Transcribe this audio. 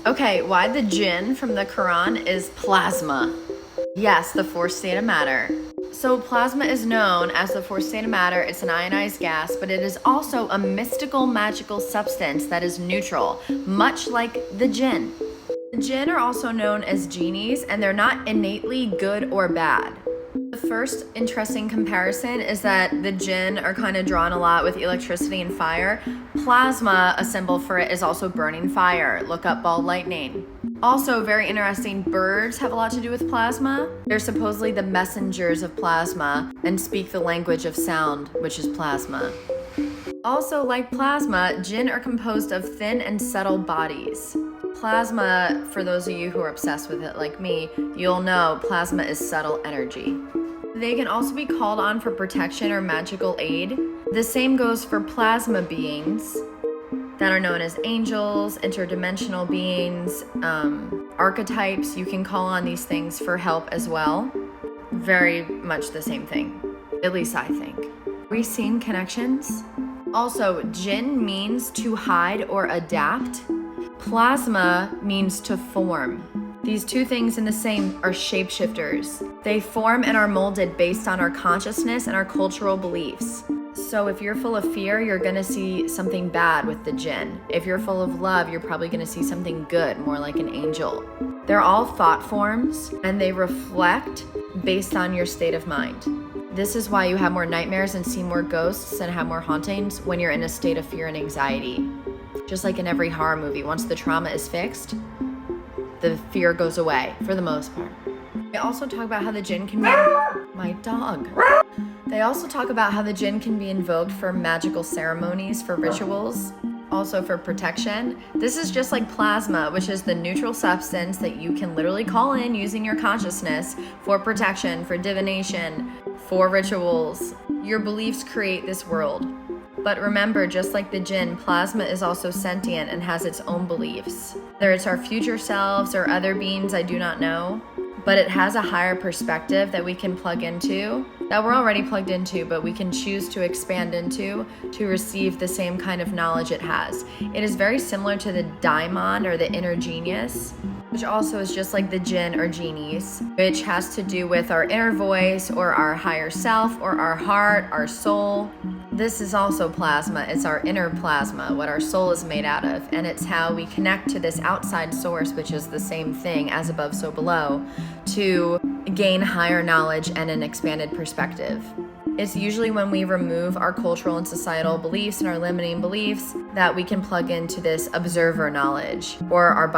Okay, why the Jinn from the Quran is plasma. Yes, the fourth state of matter. So plasma is known as the fourth state of matter. It's an ionized gas, but it is also a mystical, magical substance that is neutral, much like the Jinn. The Jinn are also known as genies, and they're not innately good or bad. The first interesting comparison is that the Jinn are kind of drawn a lot with electricity and fire. Plasma, a symbol for it, is also burning fire. Look up ball lightning. Also, very interesting, birds have a lot to do with plasma. They're supposedly the messengers of plasma and speak the language of sound, which is plasma. Also, like plasma, Jinn are composed of thin and subtle bodies. Plasma, for those of you who are obsessed with it like me, you'll know plasma is subtle energy. They can also be called on for protection or magical aid. The same goes for plasma beings that are known as angels, interdimensional beings, archetypes. You can call on these things for help as well. Very much the same thing, at least I think. We've seen connections. Also, Jinn means to hide or adapt. Plasma means to form. These two things in the same are shapeshifters. They form and are molded based on our consciousness and our cultural beliefs. So if you're full of fear, you're gonna see something bad with the Jinn. If you're full of love, you're probably gonna see something good, more like an angel. They're all thought forms, and they reflect based on your state of mind. This is why you have more nightmares and see more ghosts and have more hauntings when you're in a state of fear and anxiety. Just like in every horror movie, once the trauma is fixed, the fear goes away for the most part. They also talk about how the Jinn can be... My dog. They also talk about how the Jinn can be invoked for magical ceremonies, for rituals, also for protection. This is just like plasma, which is the neutral substance that you can literally call in using your consciousness for protection, for divination, for rituals. Your beliefs create this world. But remember, just like the Jinn, plasma is also sentient and has its own beliefs. Whether it's our future selves or other beings, I do not know. But it has a higher perspective that we can plug into, that we're already plugged into, but we can choose to expand into to receive the same kind of knowledge it has. It is very similar to the daimon or the inner genius, which also is just like the Jinn or genies, which has to do with our inner voice or our higher self or our heart, our soul. This is also plasma. It's our inner plasma, what our soul is made out of, and it's how we connect to this outside source, which is the same thing, as above, so below, to gain higher knowledge and an expanded perspective. It's usually when we remove our cultural and societal beliefs and our limiting beliefs that we can plug into this observer knowledge or our